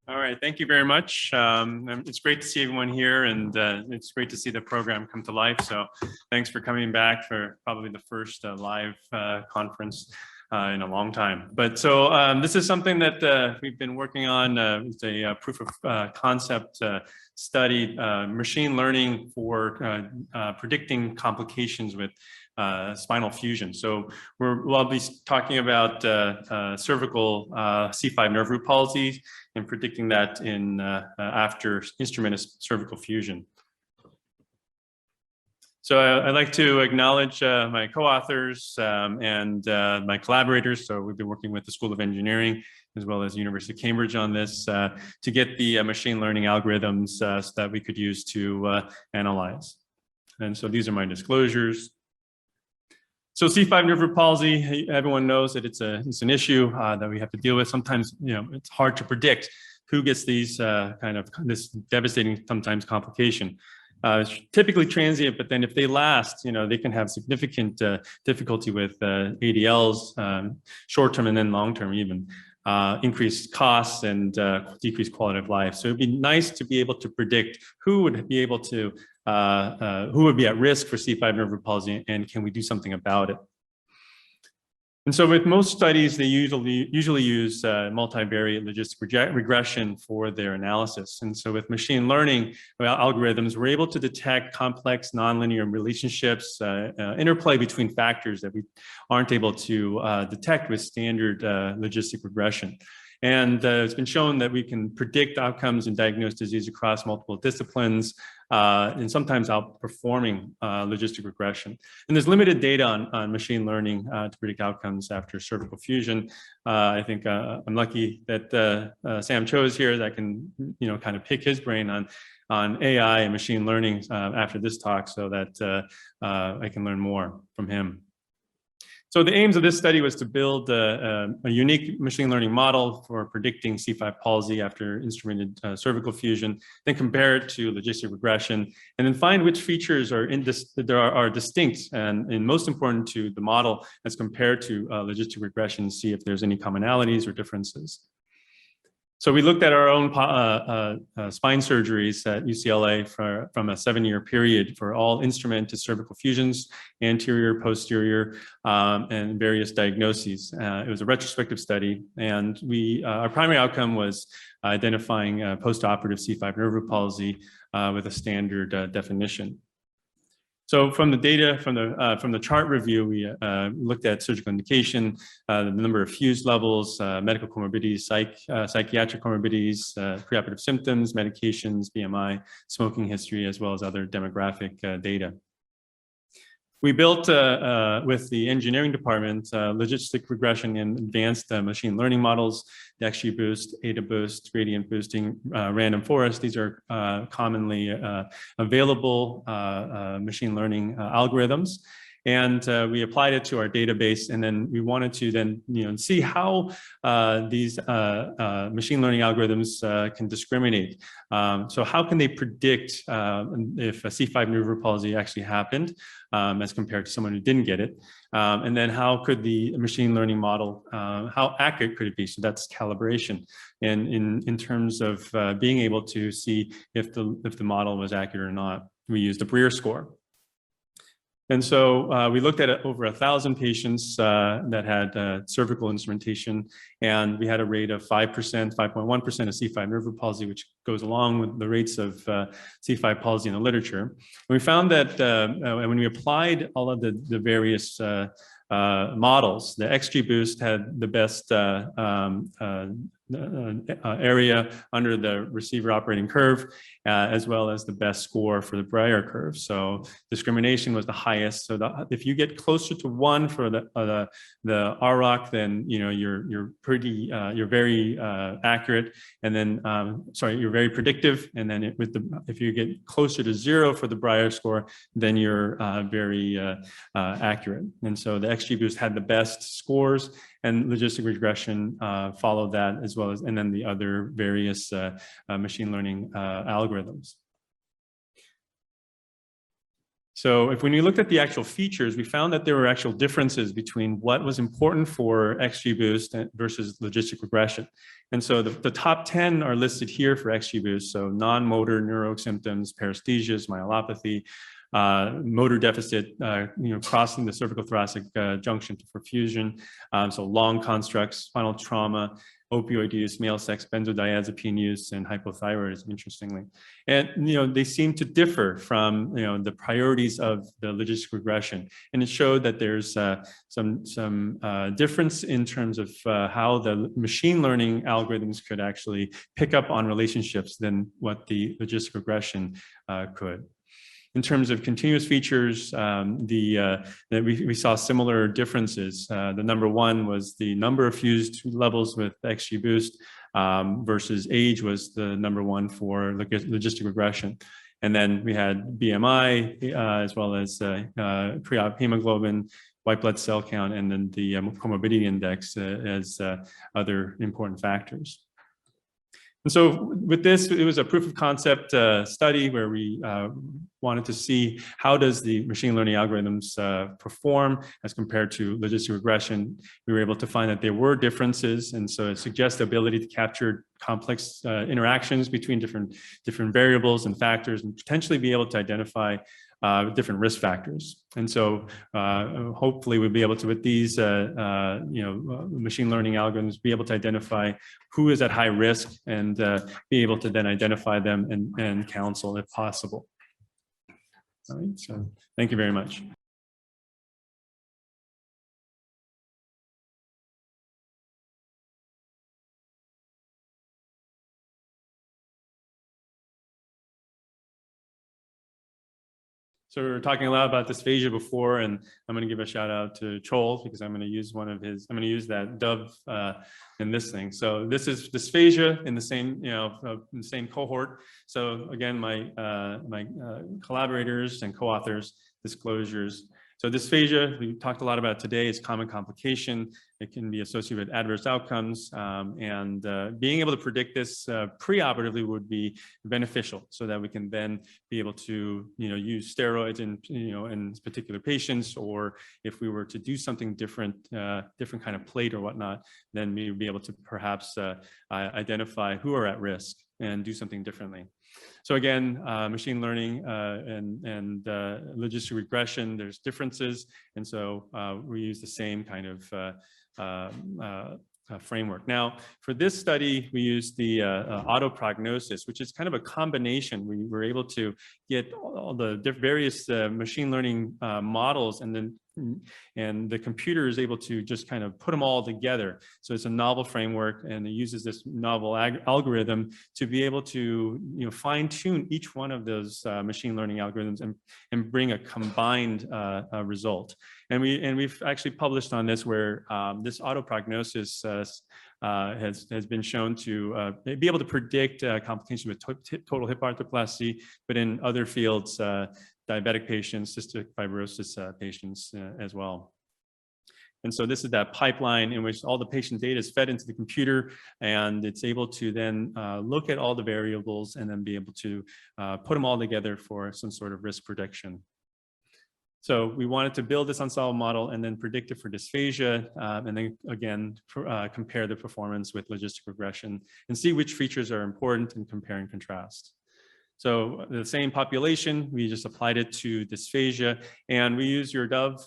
All right, thank you very much. It's great to see everyone here, and it's great to see the program come to life. So thanks for coming back for probably the first live conference in a long time. But so this is something that we've been working on. It's a proof of concept study, machine learning for predicting complications with spinal fusion. So we'll be talking about cervical C5 nerve root palsy and predicting that in after instrumented cervical fusion. So I'd like to acknowledge my co-authors and my collaborators. So we've been working with the School of Engineering as well as the University of Cambridge on this to get the machine learning algorithms so that we could use to analyze. And so these are my disclosures. So C5 nerve root palsy, everyone knows that it's an issue that we have to deal with. Sometimes, it's hard to predict who gets these this devastating, sometimes complication. It's typically transient, but then if they last, they can have significant difficulty with ADLs, short-term and then long-term even. Increased costs and decreased quality of life. So it'd be nice to be able to predict who would be able to, who would be at risk for C5 nerve root palsy, and can we do something about it? And so with most studies, they usually use multivariate logistic regression for their analysis. And so with machine learning algorithms, we're able to detect complex nonlinear relationships, interplay between factors that we aren't able to detect with standard logistic regression. And it's been shown that we can predict outcomes and diagnose disease across multiple disciplines, and sometimes outperforming logistic regression. And there's limited data on machine learning to predict outcomes after cervical fusion. I think I'm lucky that Sam Cho is here that can, kind of pick his brain on AI and machine learning after this talk, so that I can learn more from him. So the aims of this study was to build a unique machine learning model for predicting C5 palsy after instrumented cervical fusion, then compare it to logistic regression, and then find which features are distinct and most important to the model as compared to logistic regression, see if there's any commonalities or differences. So we looked at our own spine surgeries at UCLA from a 7-year period for all instrumented cervical fusions, anterior, posterior, and various diagnoses. It was a retrospective study, and our primary outcome was identifying postoperative C5 nerve root palsy with a standard definition. So from the data, from the chart review, we looked at surgical indication, the number of fused levels, medical comorbidities, psychiatric comorbidities, preoperative symptoms, medications, BMI, smoking history, as well as other demographic data. We built, with the engineering department, logistic regression and advanced machine learning models, XGBoost, AdaBoost, gradient boosting, random forest. These are commonly available machine learning algorithms. And we applied it to our database, and then we wanted to then see how these machine learning algorithms can discriminate. So how can they predict if a C5 nerve root palsy actually happened as compared to someone who didn't get it? And then how could the machine learning model, how accurate could it be? So that's calibration. And in terms of being able to see if the model was accurate or not, we used a Breer score. And so we looked at over 1,000 patients that had cervical instrumentation, and we had a rate of 5%, 5.1% of C5 nerve root palsy, which goes along with the rates of C5 palsy in the literature. And we found that when we applied all of the various models, the XGBoost had the best area under the receiver operating curve, as well as the best score for the Breyer curve. So discrimination was the highest. So if you get closer to 1 for the ROC, then you're very accurate, and then you're very predictive. And then if you get closer to 0 for the Breyer score, then you're very accurate. And so the XGBoost had the best scores, and logistic regression followed that, as well as, and then the other various machine learning algorithms. So when we looked at the actual features, we found that there were actual differences between what was important for XGBoost versus logistic regression. And so the top 10 are listed here for XGBoost. So non-motor neuro symptoms, paresthesias, myelopathy, motor deficit, crossing the cervical thoracic junction for fusion. So long constructs, spinal trauma, opioid use, male sex, benzodiazepine use, and hypothyroidism, interestingly. And, they seem to differ from, the priorities of the logistic regression. And it showed that there's some difference in terms of how the machine learning algorithms could actually pick up on relationships than what the logistic regression could. In terms of continuous features, we saw similar differences. The number one was the number of fused levels with XGBoost versus age was the number one for logistic regression. And then we had BMI as well as pre-op hemoglobin, white blood cell count, and then the comorbidity index as other important factors. And so with this, it was a proof of concept study where we wanted to see how does the machine learning algorithms perform as compared to logistic regression. We were able to find that there were differences, and so it suggests the ability to capture complex interactions between different variables and factors, and potentially be able to identify different risk factors. And so hopefully we'll be able to, with these machine learning algorithms, be able to identify who is at high risk and be able to then identify them and counsel if possible. All right, so thank you very much. So we were talking a lot about dysphagia before, and I'm going to give a shout out to Chol because I'm going to use I'm going to use that dove in this thing. So this is dysphagia in the same, in the same cohort. So again, my collaborators and co-authors, disclosures. So dysphagia, we talked a lot about today, is a common complication. It can be associated with adverse outcomes, and being able to predict this preoperatively would be beneficial, so that we can then be able to, use steroids in particular patients, or if we were to do something different, different kind of plate or whatnot, then we would be able to perhaps identify who are at risk and do something differently. So again, machine learning and logistic regression, there's differences. And so we use the same kind of framework. Now, for this study, we used the auto prognosis, which is kind of a combination. We were able to get all the various machine learning models, and the computer is able to just kind of put them all together. So it's a novel framework, and it uses this novel algorithm to be able to fine tune each one of those machine learning algorithms and bring a combined result. And we've actually published on this, where this auto prognosis has been shown to be able to predict complications with total hip arthroplasty, but in other fields, diabetic patients, cystic fibrosis patients as well. And so this is that pipeline in which all the patient data is fed into the computer, and it's able to then look at all the variables and then be able to put them all together for some sort of risk prediction. So we wanted to build this Ensemble model and then predict it for dysphagia, and then again, compare the performance with logistic regression and see which features are important and compare and contrast. So the same population, we just applied it to dysphagia, and we use your Dove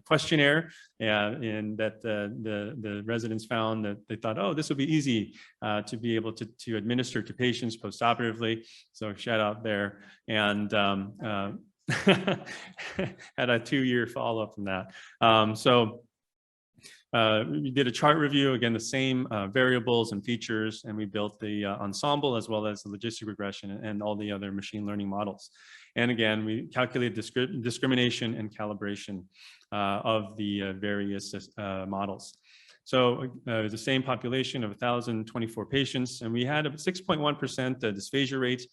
questionnaire, and that the residents found that they thought, oh, this would be easy to be able to administer to patients postoperatively. So shout out there. And had a 2-year follow-up from that. We did a chart review, again, the same variables and features, and we built the Ensemble as well as the logistic regression and all the other machine learning models. And again, we calculated discrimination and calibration of the various models. So it was the same population of 1,024 patients, and we had a 6.1% dysphagia rate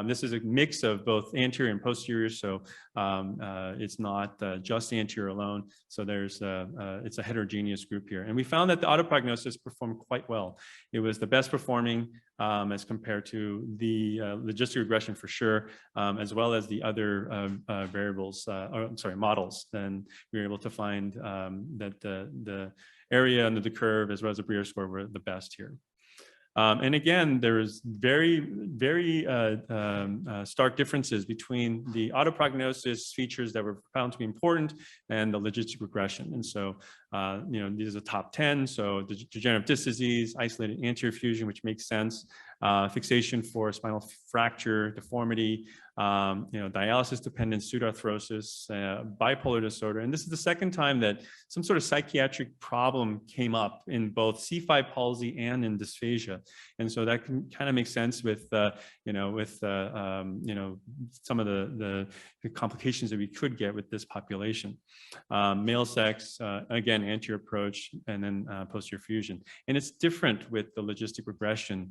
This is a mix of both anterior and posterior, so it's not just anterior alone. So there's it's a heterogeneous group here. And we found that the autoprognosis performed quite well. It was the best performing as compared to the logistic regression for sure, as well as the other variables, models. Then we were able to find that the area under the curve as well as the Brier score were the best here. And again, there's very stark differences between the autoprognosis features that were found to be important and the logistic regression. And so, these are the top 10. So degenerative disc disease, isolated anterior fusion, which makes sense, fixation for spinal fracture, deformity, dialysis dependent pseudoarthrosis, bipolar disorder. And this is the second time that some sort of psychiatric problem came up in both C5 palsy and in dysphagia. And so that can kind of make sense with, some of the complications that we could get with this population. Male sex, again, anterior approach, and then posterior fusion. And it's different with the logistic regression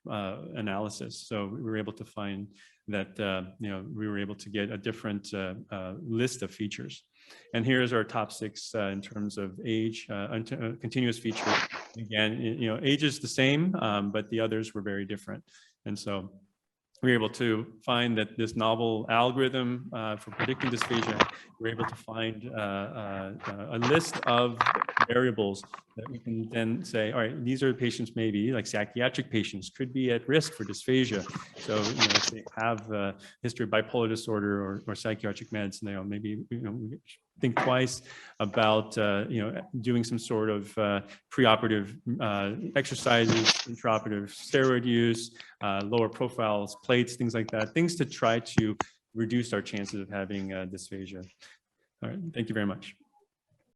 analysis. So we were able to find that we were able to get a different list of features. And here's our top 6 in terms of age, continuous feature. Again, age is the same, but the others were very different. And so we were able to find that this novel algorithm for predicting dysphagia, we're able to find a list of variables that we can then say, all right, these are patients maybe like psychiatric patients could be at risk for dysphagia. So if they have a history of bipolar disorder or psychiatric meds, maybe think twice about doing some sort of preoperative exercises, intraoperative steroid use, lower profiles, plates, things like that, things to try to reduce our chances of having dysphagia. All right, thank you very much.